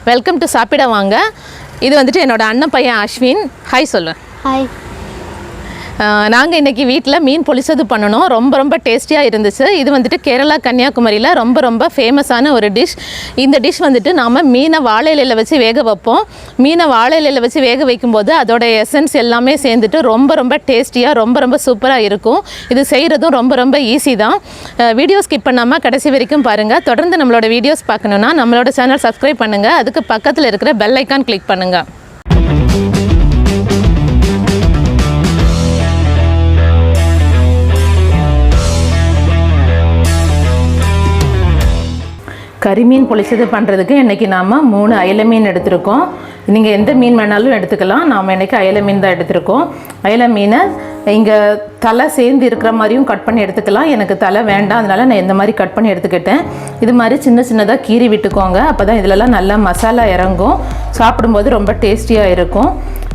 Welcome to சாப்பிட வாங்க. இது வந்துட்டு என்னோட அண்ணன் பையன் அஸ்வின். ஹாய் சொல்லு. ஹாய். நாங்கள் இன்றைக்கி வீட்டில் மீன் பொலிச்சது பண்ணணும். ரொம்ப டேஸ்டியாக இருந்துச்சு. இது வந்துட்டு கேரளா கன்னியாகுமரியில் ரொம்ப ஃபேமஸான ஒரு டிஷ். இந்த டிஷ் வந்துட்டு நாம் மீனை வாழை இலையில் வச்சு வேக வைப்போம். மீனை வாழை இலையில் வச்சு வேக வைக்கும்போது அதோட எசன்ஸ் எல்லாமே சேர்ந்துட்டு ரொம்ப டேஸ்டியாக ரொம்ப சூப்பராக இருக்கும். இது செய்கிறதும் ரொம்ப ஈஸி தான். வீடியோ ஸ்கிப் பண்ணாமல் கடைசி வரைக்கும் பாருங்கள். தொடர்ந்து நம்மளோட வீடியோஸ் பார்க்கணுன்னா நம்மளோட சேனல் சப்ஸ்கிரைப் பண்ணுங்கள். அதுக்கு பக்கத்தில் இருக்கிற பெல் ஐக்கான் கிளிக் பண்ணுங்கள். கரிமீன் பொலிச்சது பண்ணுறதுக்கு இன்றைக்கி நாம் 3 அயலை மீன் எடுத்திருக்கோம். நீங்கள் எந்த மீன் வேணாலும் எடுத்துக்கலாம். நாம் இன்றைக்கி அயலை மீன் தான் எடுத்திருக்கோம். அயலை மீனை இங்கே தலை சேர்ந்து இருக்கிற மாதிரியும் கட் பண்ணி எடுத்துக்கலாம். எனக்கு தலை வேண்டாம், அதனால் நான் இந்த மாதிரி கட் பண்ணி எடுத்துக்கிட்டேன். இது மாதிரி சின்னதாக கீறி விட்டுக்கோங்க. அப்போ தான் இதிலலாம் நல்லா மசாலா இறங்கும். சாப்பிடும்போது ரொம்ப டேஸ்டியாக இருக்கும்.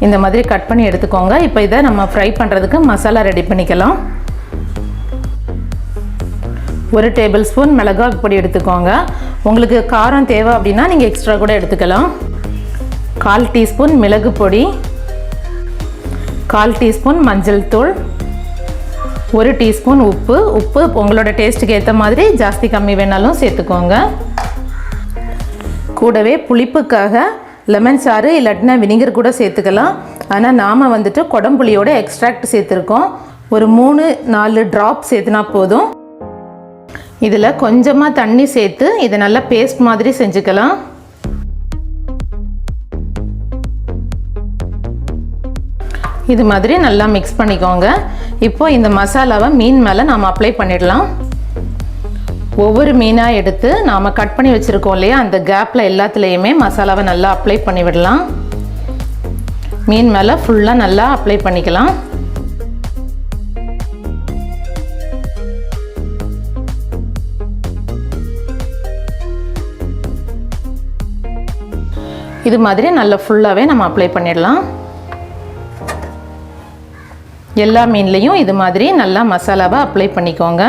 இந்த மாதிரி கட் பண்ணி எடுத்துக்கோங்க. இப்போ இதை நம்ம ஃப்ரை பண்ணுறதுக்கு மசாலா ரெடி பண்ணிக்கலாம். 1 டேபிள் ஸ்பூன் மிளகாய் பொடி எடுத்துக்கோங்க. உங்களுக்கு காரம் தேவை அப்படின்னா நீங்கள் எக்ஸ்ட்ரா கூட எடுத்துக்கலாம். 1/4 டீஸ்பூன் மிளகு பொடி, 1/4 டீஸ்பூன் மஞ்சள் தூள், 1 டீஸ்பூன் உப்பு உங்களோட டேஸ்ட்டுக்கு ஏற்ற மாதிரி ஜாஸ்தி கம்மி வேணாலும் சேர்த்துக்கோங்க. கூடவே புளிப்புக்காக லெமன் சாறு இல்லாட்டினா வினிகர் கூட சேர்த்துக்கலாம். ஆனால் நாம் வந்துட்டு கொடம்புளியோட எக்ஸ்ட்ராக்ட் சேர்த்துருக்கோம். ஒரு 3-4 ட்ராப் சேர்த்துனா போதும். இதில் கொஞ்சமாக தண்ணி சேர்த்து இதை நல்லா பேஸ்ட் மாதிரி செஞ்சுக்கலாம். இது மாதிரி நல்லா மிக்ஸ் பண்ணிக்கோங்க. இப்போ இந்த மசாலாவை மீன் மேலே நாம் அப்ளை பண்ணிடலாம். ஒவ்வொரு மீனாக எடுத்து நாம் கட் பண்ணி வச்சுருக்கோம் இல்லையா, அந்த கேப்பில் எல்லாத்துலேயுமே மசாலாவை நல்லா அப்ளை பண்ணி விடலாம். மீன் மேலே ஃபுல்லாக நல்லா அப்ளை பண்ணிக்கலாம். இது மாதிரி நல்லா ஃபுல்லாகவே நம்ம அப்ளை பண்ணிடலாம். எல்லா மீன்லேயும் இது மாதிரி நல்லா மசாலாவை அப்ளை பண்ணிக்கோங்க.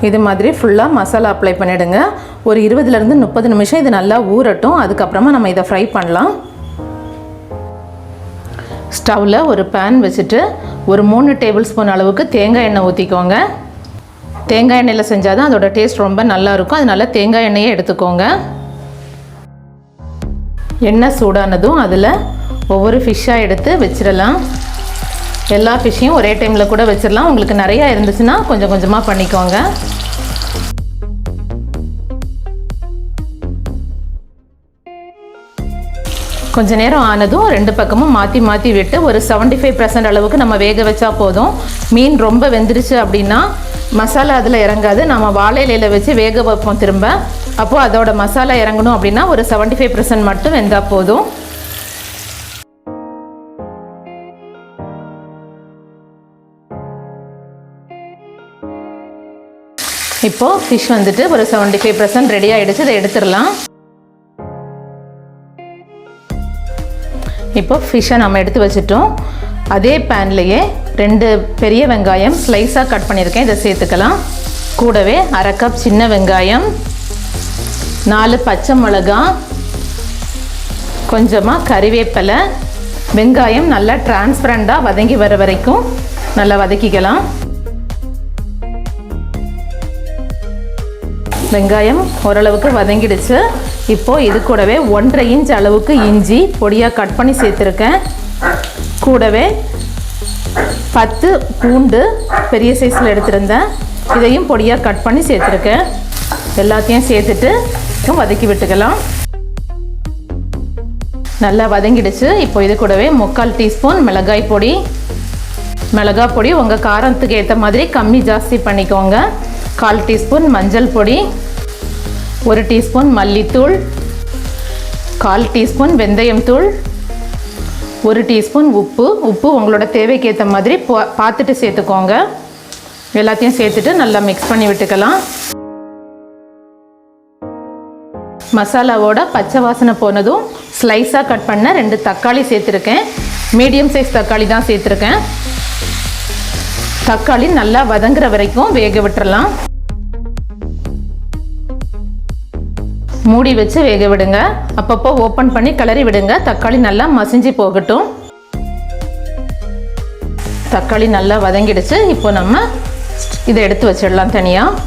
இது மாதிரி ஃபுல்லாக மசாலா அப்ளை பண்ணிவிடுங்க. ஒரு 20லேருந்து 30 நிமிஷம் இது நல்லா ஊறட்டும். அதுக்கப்புறமா நம்ம இதை ஃப்ரை பண்ணலாம். ஸ்டவ்வில் ஒரு பேன் வச்சுட்டு ஒரு 3 டேபிள் ஸ்பூன் அளவுக்கு தேங்காய் எண்ணெய் ஊற்றிக்கோங்க. தேங்காய் எண்ணெயில் செஞ்சால் தான் அதோட டேஸ்ட் ரொம்ப நல்லாயிருக்கும். அதனால் தேங்காய் எண்ணெயே எடுத்துக்கோங்க. எண்ணெய் சூடானதும் அதில் ஒவ்வொரு ஃபிஷ்ஷாக எடுத்து வச்சிடலாம். எல்லா ஃபிஷ்ஷையும் ஒரே டைமில் கூட வச்சிடலாம். உங்களுக்கு நிறையா இருந்துச்சுன்னா கொஞ்சமாக பண்ணிக்கோங்க. கொஞ்ச நேரம் ஆனதும் 2 பக்கமும் மாற்றி விட்டு ஒரு 75% அளவுக்கு நம்ம வேக வச்சா போதும். மீன் ரொம்ப வெந்துருச்சு அப்படின்னா மசாலா அதில் இறங்காது. நம்ம வாழை இலையில் வச்சு வேக வைப்போம் திரும்ப. அப்போது அதோட மசாலா இறங்கணும் அப்படின்னா ஒரு 75% மட்டும் வெந்தால் போதும். இப்போது ஃபிஷ் வந்துட்டு ஒரு 75% ரெடி ஆகிடுச்சு. இதை எடுத்துடலாம். இப்போ ஃபிஷ்ஷை நம்ம எடுத்து வச்சுட்டோம். அதே பேன்லேயே 2 பெரிய வெங்காயம் ஸ்லைஸாக கட் பண்ணியிருக்கேன். இதை சேர்த்துக்கலாம். கூடவே 1/2 கப் சின்ன வெங்காயம், 4 பச்சை மிளகாய், கொஞ்சமாக கறிவேப்பிலை. வெங்காயம் நல்லா டிரான்ஸ்பரண்டாக வதங்கி வர வரைக்கும் நல்லா வதக்கிக்கலாம். வெங்காயம் ஓரளவுக்கு வதங்கிடுச்சு. இப்போது இது கூடவே 1.5 இன்ச் அளவுக்கு இஞ்சி பொடியாக கட் பண்ணி சேர்த்துருக்கேன். கூடவே 10 பூண்டு பெரிய சைஸில் எடுத்திருந்தேன். இதையும் பொடியாக கட் பண்ணி சேர்த்துருக்கேன். எல்லாத்தையும் சேர்த்துட்டு வதக்கி விட்டுக்கலாம். நல்லா வதங்கிடுச்சு. இப்போ இது கூடவே 3/4 டீஸ்பூன் மிளகாய் பொடி உங்கள் காரத்துக்கு ஏற்ற மாதிரி கம்மி ஜாஸ்தி பண்ணிக்கோங்க. 1/4 டீஸ்பூன் மஞ்சள் பொடி, 1 டீஸ்பூன் மல்லித்தூள், 1/4 டீஸ்பூன் வெந்தயம் தூள், 1 டீஸ்பூன் உப்பு உங்களோட தேவைக்கு ஏற்ற மாதிரி பார்த்துட்டு சேர்த்துக்கோங்க. எல்லாத்தையும் சேர்த்துட்டு நல்லா மிக்ஸ் பண்ணி விட்டுக்கலாம். மசாலாவோட பச்சை வாசனை போனதும் ஸ்லைஸாக கட் பண்ண 2 தக்காளி சேர்த்துருக்கேன். மீடியம் சைஸ் தக்காளி தான் சேர்த்துருக்கேன். தக்காளி நல்லா வதங்குற வரைக்கும் வேக விட்டுறலாம். மூடி வச்சு வேக விடுங்க. அப்பப்போ ஓப்பன் பண்ணி கிளறி விடுங்க. தக்காளி நல்லா மசிஞ்சு போகட்டும். தக்காளி நல்லா வதங்கிடுச்சு. இப்போ நம்ம இதை எடுத்து வச்சிடலாம் தனியாக.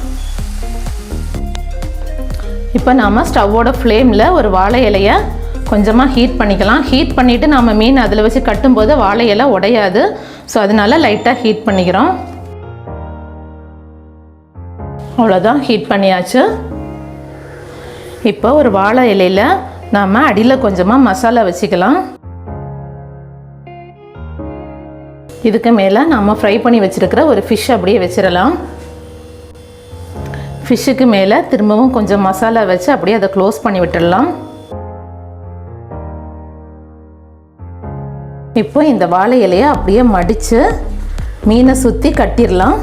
இப்போ நாம் ஸ்டவ்வோட ஃப்ளேமில் ஒரு வாழை இலையை கொஞ்சமாக ஹீட் பண்ணிக்கலாம். ஹீட் பண்ணிவிட்டு நாம் மீன் அதில் வச்சு கட்டும்போது வாழை இலை உடையாது. ஸோ அதனால லைட்டாக ஹீட் பண்ணிக்கிறோம். அவ்வளோதான், ஹீட் பண்ணியாச்சு. இப்போ ஒரு வாழை இலையில் நாம் அடியில் கொஞ்சமாக மசாலா வச்சுக்கலாம். இதுக்கு மேலே நாம் ஃப்ரை பண்ணி வச்சுருக்கிற ஒரு ஃபிஷ் அப்படியே வச்சிடலாம். ஃபிஷ்ஷுக்கு மேலே திரும்பவும் கொஞ்சம் மசாலா வச்சு அப்படியே அதை க்ளோஸ் பண்ணி விட்டுடலாம். இப்போ இந்த வாழை இலையை அப்படியே மடித்து மீனை சுற்றி கட்டிடலாம்.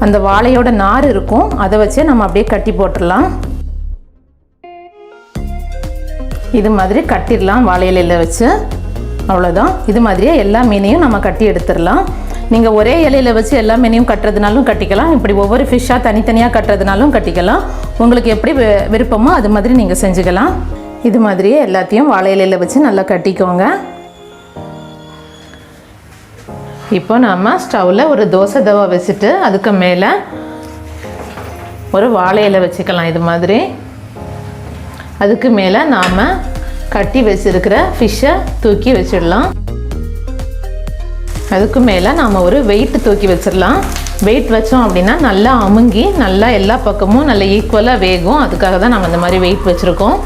அந்த வாழையோட நார் இருக்கும், அதை வச்சு நம்ம அப்படியே கட்டி போட்டுடலாம். இது மாதிரி கட்டிடலாம் வாழை இலையில் வச்சு. அவ்வளோதான். இது மாதிரியே எல்லா மீனையும் நம்ம கட்டி எடுத்துடலாம். நீங்கள் ஒரே இலையில் வச்சு எல்லா மீனையும் கட்டுறதுனாலும் கட்டிக்கலாம். இப்படி ஒவ்வொரு ஃபிஷ்ஷாக தனித்தனியாக கட்டுறதுனாலும் கட்டிக்கலாம். உங்களுக்கு எப்படி விருப்பமோ அது மாதிரி நீங்கள் செஞ்சுக்கலாம். இது மாதிரியே எல்லாத்தையும் வாழை இலையில் வச்சு நல்லா கட்டிக்கோங்க. இப்போ நாம் ஸ்டவ்வில் ஒரு தோசை தவா வச்சுட்டு அதுக்கு மேலே ஒரு வாழை இலை வச்சுக்கலாம். இது மாதிரி அதுக்கு மேலே நாம் கட்டி வச்சுருக்கிற ஃபிஷ்ஷை தூக்கி வச்சிடலாம். அதுக்கு மேலே நாம் ஒரு வெயிட் தூக்கி வச்சிடலாம். வெயிட் வச்சோம் அப்படின்னா நல்லா அமுங்கி நல்லா எல்லா பக்கமும் நல்லா ஈக்குவலாக வேகும். அதுக்காக தான் நம்ம இந்த மாதிரி வெயிட் வச்சுருக்கோம்.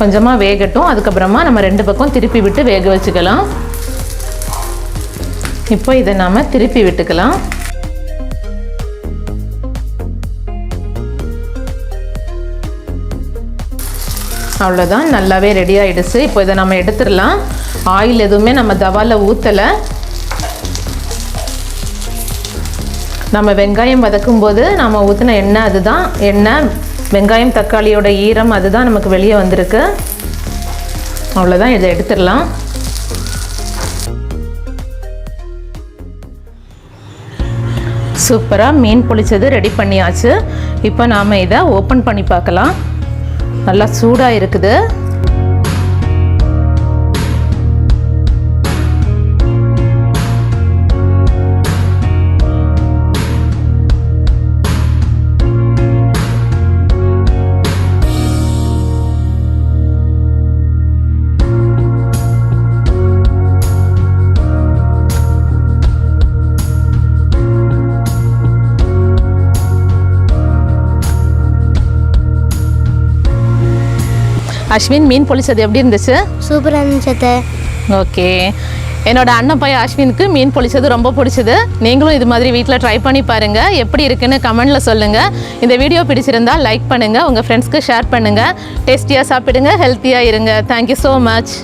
கொஞ்சமாக வேகட்டும். அதுக்கப்புறமா நம்ம 2 பக்கம் திருப்பி விட்டு வேக வச்சுக்கலாம். இப்போ இதை நாம் திருப்பி விட்டுக்கலாம். அவ்வளோதான், நல்லாவே ரெடி ஆகிடுச்சு. இப்போ இதை நம்ம எடுத்துடலாம். ஆயில் எதுவுமே நம்ம தவாவில் ஊற்றலை. நம்ம வெங்காயம் வதக்கும்போது நம்ம ஊற்றின எண்ணெய் அதுதான். எண்ணெய், வெங்காயம், தக்காளியோட ஈரம் அதுதான் நமக்கு வெளியே வந்திருக்கு. அவ்வளோதான், இதை எடுத்துடலாம். சூப்பராக மீன் பொளிச்சது ரெடி பண்ணியாச்சு. இப்போ நாம் இதை ஓப்பன் பண்ணி பார்க்கலாம். நல்லா சூடாக இருக்குது. அஸ்வின், மீன் பொளிச்சது எப்படி இருந்துச்சு? சூப்பராக இருந்துச்சு. ஓகே, என்னோட அண்ணன் பையன் அஸ்வினுக்கு மீன் பொளிச்சது ரொம்ப பிடிச்சது. நீங்களும் இது மாதிரி வீட்டில் ட்ரை பண்ணி பாருங்கள். எப்படி இருக்குன்னு கமெண்டில் சொல்லுங்கள். இந்த வீடியோ பிடிச்சிருந்தால் லைக் பண்ணுங்கள், உங்கள் ஃப்ரெண்ட்ஸ்க்கு ஷேர் பண்ணுங்கள். டேஸ்டியாக சாப்பிடுங்க, ஹெல்த்தியாக இருங்க. Thank you so much.